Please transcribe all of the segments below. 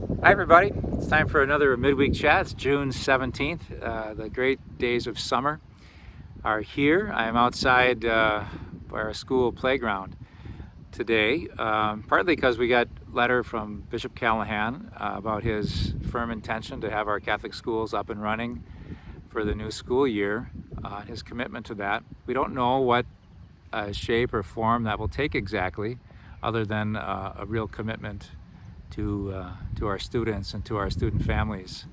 Hi everybody, it's time for another midweek chat. It's June 17th. The great days of summer are here. I'm outside by our school playground today, partly because we got a letter from Bishop Callahan about his firm intention to have our Catholic schools up and running for the new school year, his commitment to that. We don't know what shape or form that will take exactly, other than a real commitment to our students and to our student families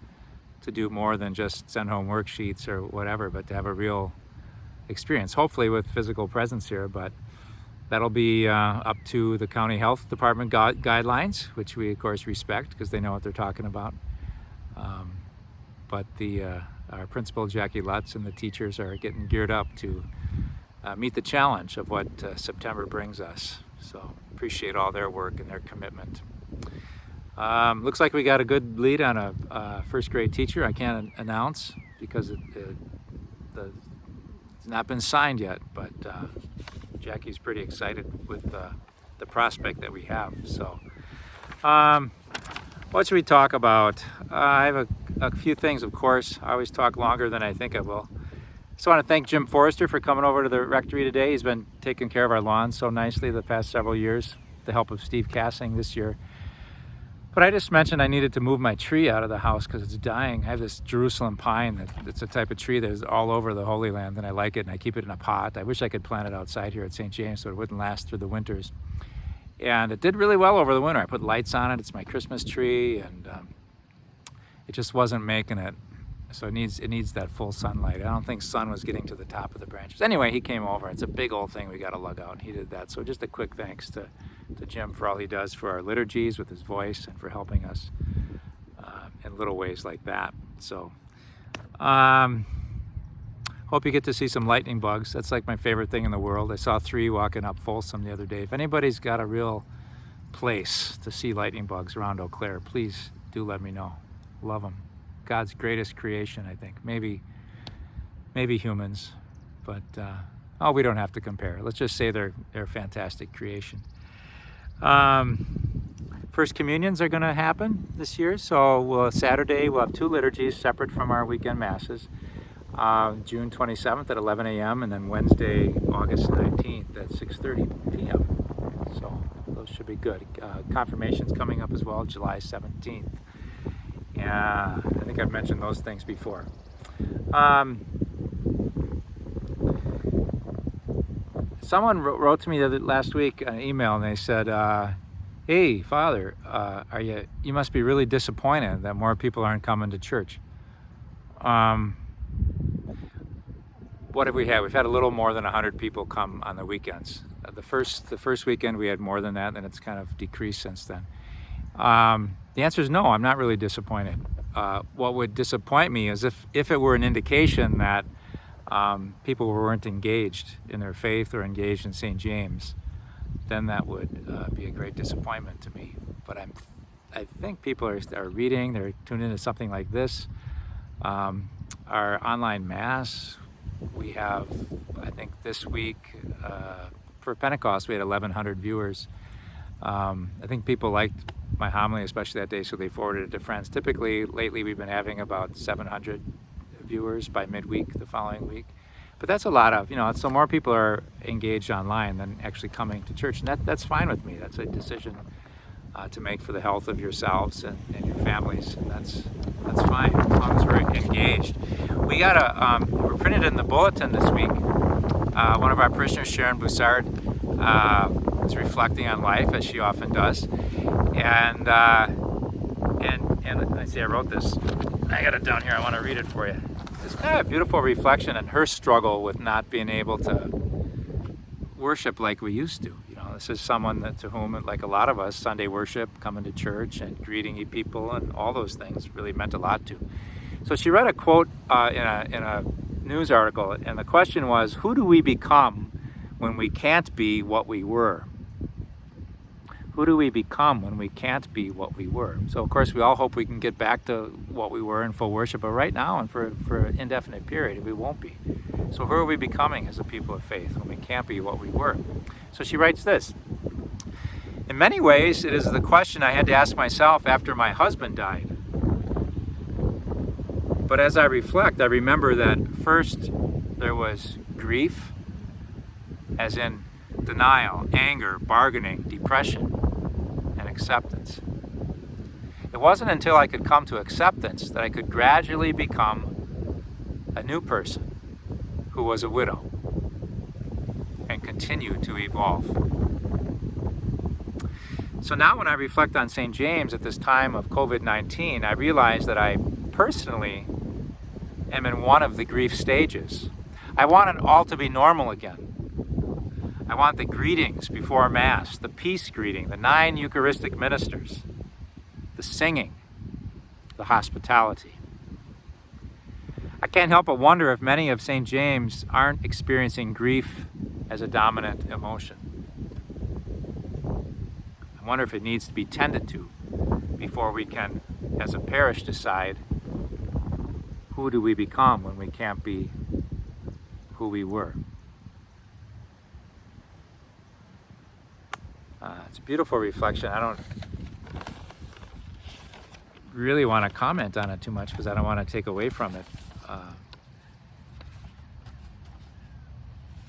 to do more than just send home worksheets or whatever, but to have a real experience, hopefully with physical presence here. But that'll be up to the county health department guidelines, which we of course respect because they know what they're talking about. But our principal, Jackie Lutz, and the teachers are getting geared up to meet the challenge of what September brings us. So appreciate all their work and their commitment. Looks like we got a good lead on a first grade teacher. I can't announce because it's not been signed yet, but Jackie's pretty excited with the prospect that we have. So what should we talk about? I have a few things, of course. I always talk longer than I think I will. Just want to thank Jim Forrester for coming over to the rectory today. He's been taking care of our lawn so nicely the past several years, with the help of Steve Cassing this year. But I just mentioned I needed to move my tree out of the house because it's dying. I have this Jerusalem pine that's a type of tree that is all over the Holy Land, and I like it, and I keep it in a pot. I wish I could plant it outside here at St. James so it wouldn't last through the winters. And it did really well over the winter. I put lights on it. It's my Christmas tree, and it just wasn't making it. So it needs that full sunlight. I don't think sun was getting to the top of the branches. Anyway, he came over. It's a big old thing we got to lug out, and he did that. So just a quick thanks to Jim for all he does for our liturgies with his voice and for helping us in little ways like that. So hope you get to see some lightning bugs. That's like my favorite thing in the world. I saw 3 walking up Folsom the other day. If anybody's got a real place to see lightning bugs around Eau Claire, please do let me know. Love them. God's greatest creation, I think. Maybe humans, but we don't have to compare. Let's just say they're fantastic creation. First communions are going to happen this year, so Saturday we'll have 2 liturgies separate from our weekend masses. June 27th at 11 a.m. and then Wednesday, August 19th at 6:30 p.m. So those should be good. Confirmation's coming up as well, July 17th. Yeah, I think I've mentioned those things before. Someone wrote to me last week an email, and they said, "Hey, Father, you must be really disappointed that more people aren't coming to church." What have we had? We've had a little more than 100 people come on the weekends. The first weekend we had more than that, and it's kind of decreased since then. The answer is no, I'm not really disappointed. What would disappoint me is if it were an indication that people weren't engaged in their faith or engaged in St. James, then that would be a great disappointment to me. But I think people are reading, they're tuned into something like this. Our online Mass, we have, I think this week, for Pentecost, we had 1,100 viewers. I think people liked my homily, especially that day, so they forwarded it to friends. Typically, lately, we've been having about 700 viewers by midweek the following week. But that's a lot of, so more people are engaged online than actually coming to church. And that's fine with me. That's a decision to make for the health of yourselves and your families. And that's fine, as long as we're engaged. We're printed in the bulletin this week. One of our parishioners, Sharon Boussard, is reflecting on life, as she often does. And I see I wrote this. I got it down here. I want to read it for you. It's kind of a beautiful reflection on her struggle with not being able to worship like we used to. This is someone to whom, like a lot of us, Sunday worship, coming to church and greeting people and all those things really meant a lot to. So she read a quote in a news article, and the question was, who do we become when we can't be what we were? Who do we become when we can't be what we were? So, of course, we all hope we can get back to what we were in full worship, but right now and for an indefinite period, we won't be. So who are we becoming as a people of faith when we can't be what we were? So she writes this: In In many ways, it is the question I had to ask myself after my husband died. But as I reflect, I remember that first there was grief, as in denial, anger, bargaining, depression, and acceptance. It wasn't until I could come to acceptance that I could gradually become a new person who was a widow and continue to evolve. So now when I reflect on St. James at this time of COVID-19, I realize that I personally am in one of the grief stages. I want it all to be normal again. I want the greetings before Mass, the peace greeting, the 9 Eucharistic ministers, the singing, the hospitality. I can't help but wonder if many of St. James aren't experiencing grief as a dominant emotion. I wonder if it needs to be tended to before we can, as a parish, decide who do we become when we can't be who we were. It's a beautiful reflection. I don't really want to comment on it too much because I don't want to take away from it.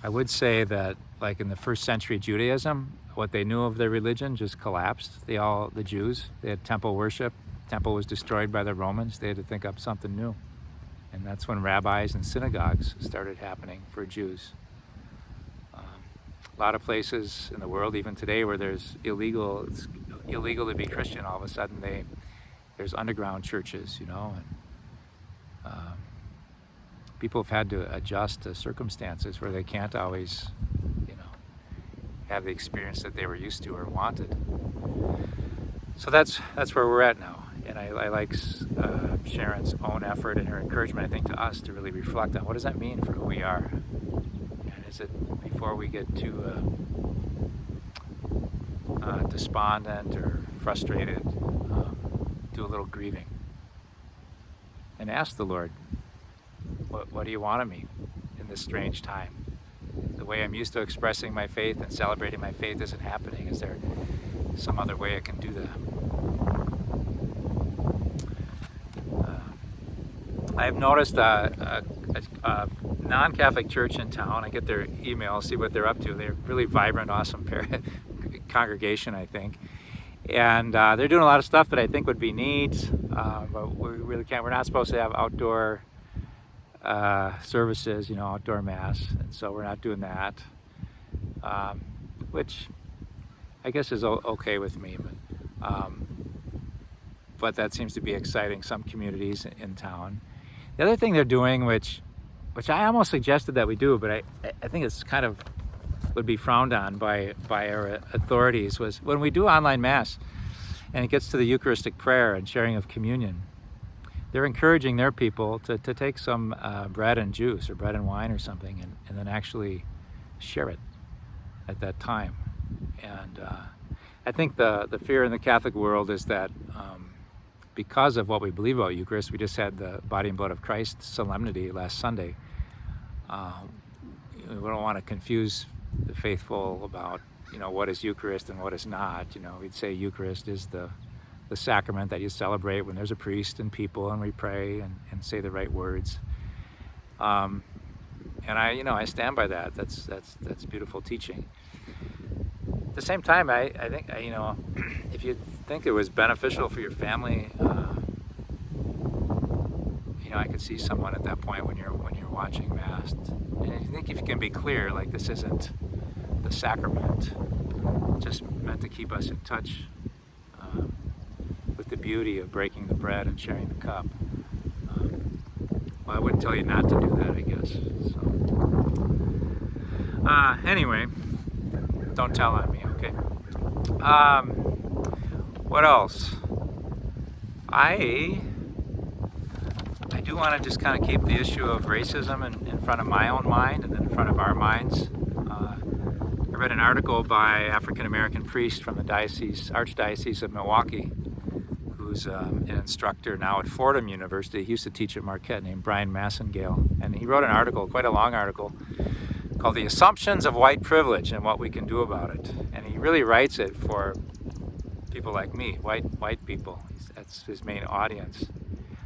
I would say that, like in the first century Judaism, what they knew of their religion just collapsed. The Jews, they had temple worship. Temple was destroyed by the Romans. They had to think up something new. And that's when rabbis and synagogues started happening for Jews. A lot of places in the world, even today, where it's illegal to be Christian, all of a sudden there's underground churches, and people have had to adjust to circumstances where they can't always, have the experience that they were used to or wanted. So that's where we're at now. And I like Sharon's own effort and her encouragement, I think, to us to really reflect on what does that mean for who we are. And is it before we get too despondent or frustrated, do a little grieving and ask the Lord, what do you want of me in this strange time? The way I'm used to expressing my faith and celebrating my faith isn't happening. Is there some other way I can do that? I've noticed a non-Catholic church in town. I get their emails, see what they're up to. They're really vibrant, awesome congregation, I think. And they're doing a lot of stuff that I think would be neat, but we really can't. We're not supposed to have outdoor services, outdoor Mass, and so we're not doing that, which I guess is okay with me, but that seems to be exciting some communities in town. The other thing they're doing, which I almost suggested that we do, but I think it's kind of would be frowned on by our authorities, was when we do online Mass and it gets to the Eucharistic prayer and sharing of communion, they're encouraging their people to take some bread and juice or bread and wine or something and then actually share it at that time. And I think the fear in the Catholic world is that because of what we believe about Eucharist, we just had the body and blood of Christ solemnity last Sunday. We don't want to confuse the faithful about what is Eucharist and what is not. We'd say Eucharist is the sacrament that you celebrate when there's a priest and people and we pray and say the right words. And I stand by that. That's beautiful teaching. At the same time, I think if you think it was beneficial for your family, I could see someone at that point when you're watching Mass, and I think if you can be clear, like this isn't the sacrament, just meant to keep us in touch with the beauty of breaking the bread and sharing the cup. Well, I wouldn't tell you not to do that, I guess. So, anyway, don't tell on me, okay? What else? I do want to just kind of keep the issue of racism in front of my own mind and then in front of our minds. I read an article by African-American priest from the Archdiocese of Milwaukee, who's an instructor now at Fordham University. He used to teach at Marquette, named Brian Massengale. And he wrote an article, quite a long article, called The Assumptions of White Privilege and What We Can Do About It. And he really writes it for people like me, white people. That's his main audience.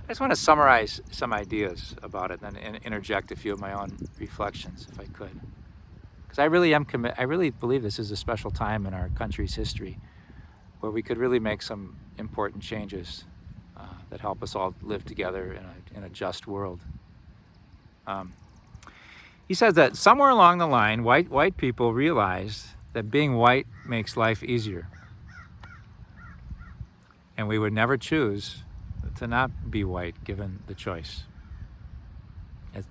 I just want to summarize some ideas about it and interject a few of my own reflections, if I could. Because I really am I really believe this is a special time in our country's history where we could really make some important changes that help us all live together in a just world. He says that somewhere along the line, white people realized that being white makes life easier. And we would never choose to not be white given the choice.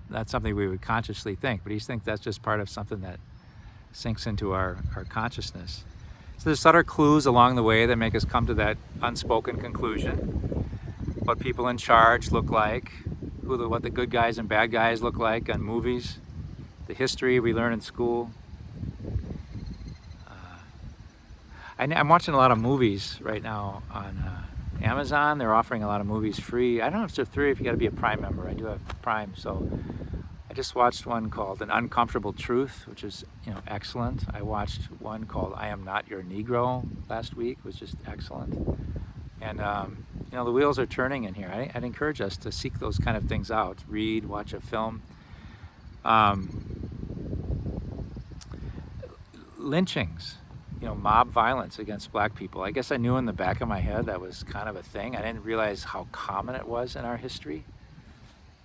That's something we would consciously think, but he thinks that's just part of something that sinks into our consciousness. So there's subtle clues along the way that make us come to that unspoken conclusion. What people in charge look like, what the good guys and bad guys look like on movies, the history we learn in school. I'm watching a lot of movies right now on Amazon. They're offering a lot of movies free. I don't know if they're free if you got to be a Prime member. I do have Prime, so I just watched one called An Uncomfortable Truth, which is excellent. I watched one called I Am Not Your Negro last week, which was just excellent. And the wheels are turning in here. I'd encourage us to seek those kind of things out. Read, watch a film. Lynchings. Mob violence against black people. I guess I knew in the back of my head that was kind of a thing. I didn't realize how common it was in our history,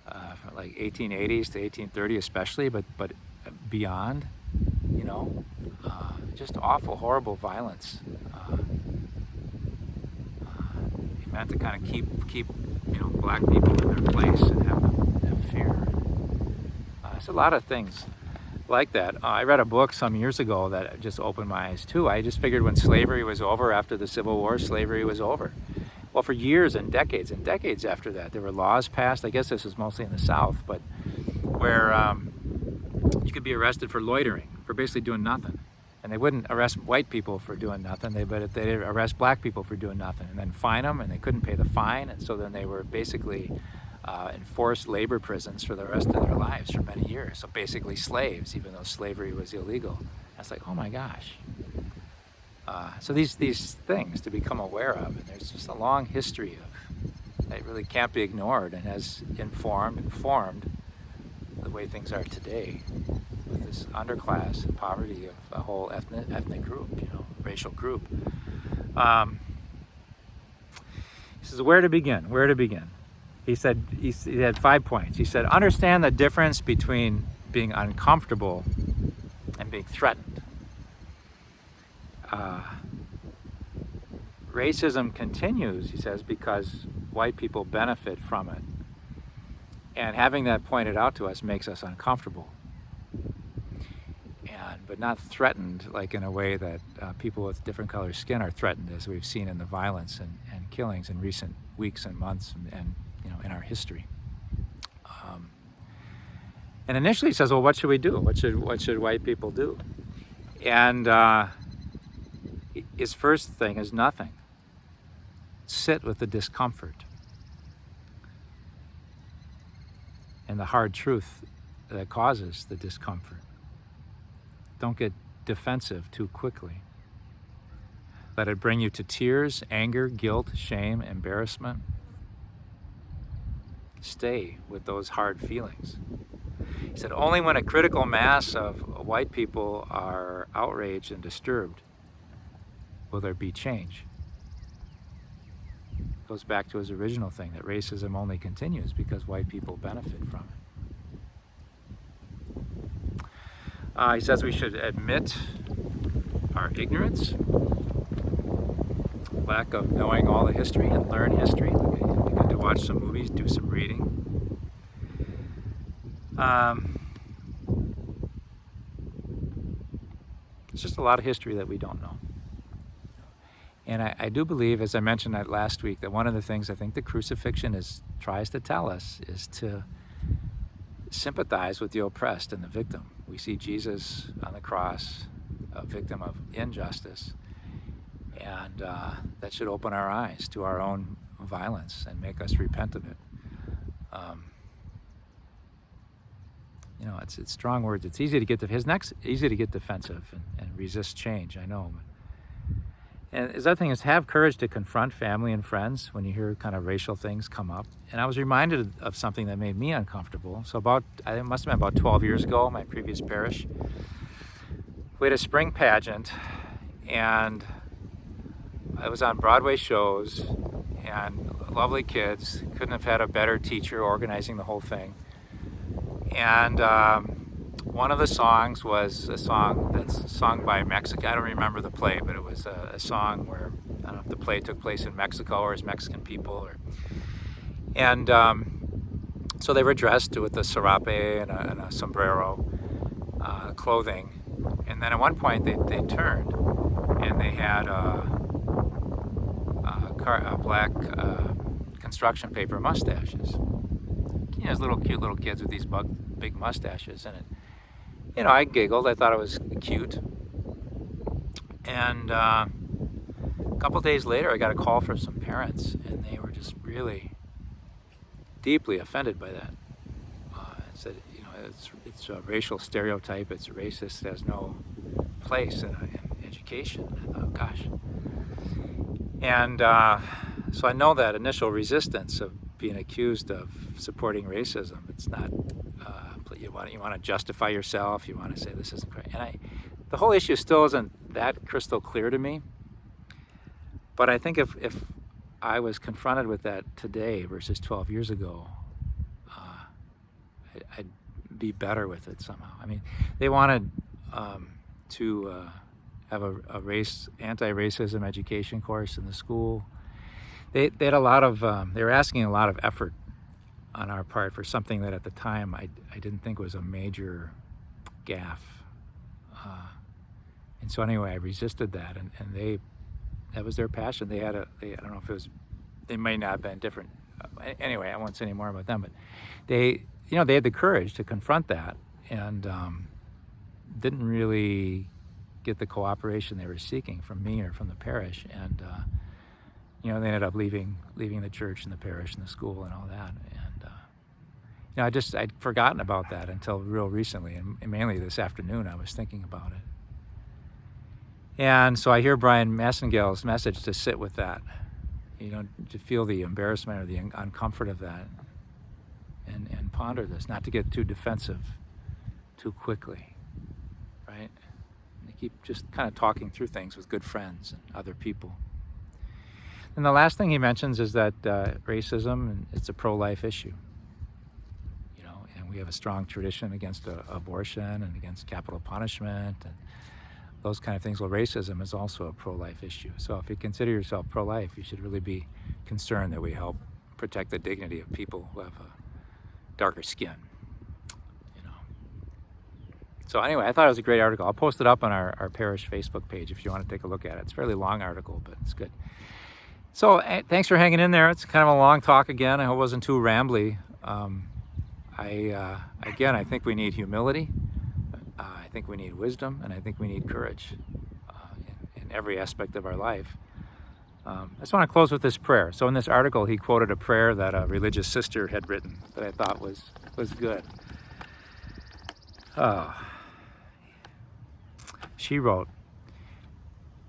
from like 1880s to 1830 especially, but beyond, just awful, horrible violence. It meant to kind of keep black people in their place and have fear. It's a lot of things like that. I read a book some years ago that just opened my eyes too. I just figured when slavery was over, after the Civil War, slavery was over. Well, for years and decades after that, there were laws passed. I guess this was mostly in the South, but where you could be arrested for loitering, for basically doing nothing. And they wouldn't arrest white people for doing nothing, but they'd arrest black people for doing nothing and then fine them, and they couldn't pay the fine. And so then they were basically enforced labor prisons for the rest of their lives for many years. So basically slaves, even though slavery was illegal. I was like, oh my gosh. So these things to become aware of, and there's just a long history of that really can't be ignored and has informed and formed the way things are today with this underclass and poverty of a whole ethnic group, racial group. He says, where to begin? Where to begin? He said, he had 5 points. He said, understand the difference between being uncomfortable and being threatened. Racism continues, he says, because white people benefit from it. And having that pointed out to us makes us uncomfortable. But not threatened like in a way that people with different color skin are threatened, as we've seen in the violence and killings in recent weeks and months and in our history. And initially he says, well, what should we do? What should white people do? And his first thing is nothing. Sit with the discomfort and the hard truth that causes the discomfort. Don't get defensive too quickly. Let it bring you to tears, anger, guilt, shame, embarrassment. Stay with those hard feelings. He said, only when a critical mass of white people are outraged and disturbed will there be change. Goes back to his original thing, that racism only continues because white people benefit from it. He says we should admit our ignorance, lack of knowing all the history, and learn history. It'd be good to watch some movies, do some reading. It's just a lot of history that we don't know. And I do believe, as I mentioned that last week, that one of the things I think the crucifixion tries to tell us is to sympathize with the oppressed and the victim. We see Jesus on the cross, a victim of injustice, and that should open our eyes to our own violence and make us repent of it. It's strong words. It's easy to get easy to get defensive and resist change, I know. And the other thing is have courage to confront family and friends when you hear kind of racial things come up. And I was reminded of something that made me uncomfortable. So it must have been about 12 years ago, my previous parish, we had a spring pageant, and I was on Broadway shows, and lovely kids. Couldn't have had a better teacher organizing the whole thing. And one of the songs was a song that's sung by Mexico. I don't remember the play, but it was a song where, I don't know if the play took place in Mexico or as Mexican people. And so they were dressed with a serape and a sombrero clothing. And then at one point they turned, and they had black construction paper mustaches. You know, those cute little kids with these big mustaches. And I giggled. I thought it was cute. And a couple days later, I got a call from some parents, and they were just really deeply offended by that. Said, it's a racial stereotype. It's racist. It has no place in education. And I thought, gosh. And so I know that initial resistance of being accused of supporting racism. It's not. You want to justify yourself. You want to say this isn't correct. And the whole issue still isn't that crystal clear to me. But I think if I was confronted with that today versus 12 years ago, I'd be better with it somehow. I mean, they wanted to have a anti-racism education course in the school. They had a lot of. They were asking a lot of effort on our part for something that at the time I didn't think was a major gaffe. And so anyway, I resisted that, and that was their passion. I don't know if it was, they may not have been different. Anyway, I won't say any more about them, but they had the courage to confront that, and didn't really get the cooperation they were seeking from me or from the parish. And they ended up leaving the church and the parish and the school and all that. And I'd forgotten about that until real recently, and mainly this afternoon I was thinking about it. And so I hear Brian Massengale's message to sit with that, to feel the embarrassment or the uncomfort of that, and ponder this, not to get too defensive too quickly, right? And to keep just kind of talking through things with good friends and other people. And the last thing he mentions is that racism, it's a pro-life issue. And we have a strong tradition against abortion and against capital punishment and those kind of things. Well, racism is also a pro-life issue. So if you consider yourself pro-life, you should really be concerned that we help protect the dignity of people who have a darker skin. So anyway, I thought it was a great article. I'll post it up on our parish Facebook page if you want to take a look at it. It's a fairly long article, but it's good. So thanks for hanging in there. It's kind of a long talk again. I hope it wasn't too rambly. I think we need humility. I think we need wisdom, and I think we need courage in every aspect of our life. I just want to close with this prayer. So in this article, he quoted a prayer that a religious sister had written that I thought was good. She wrote,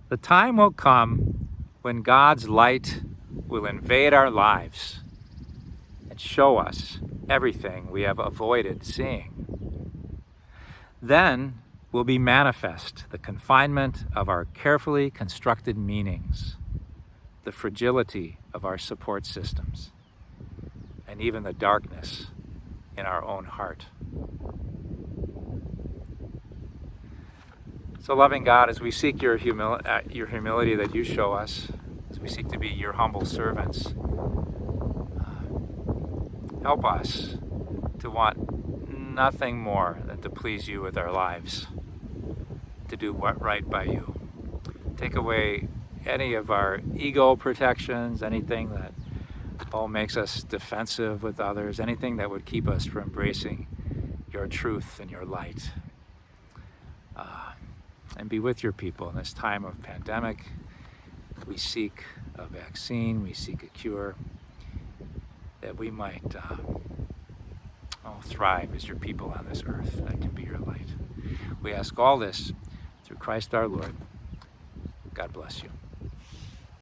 "The time will come when God's light will invade our lives and show us everything we have avoided seeing. Then will be manifest the confinement of our carefully constructed meanings, the fragility of our support systems, and even the darkness in our own heart." So loving God, as we seek your humility that you show us, as we seek to be your humble servants, help us to want nothing more than to please you with our lives, to do what right by you. Take away any of our ego protections, anything that makes us defensive with others, anything that would keep us from embracing your truth and your light. And be with your people in this time of pandemic. We seek a vaccine, we seek a cure, that we might thrive as your people on this earth that can be your light. We ask all this through Christ our Lord. God bless you.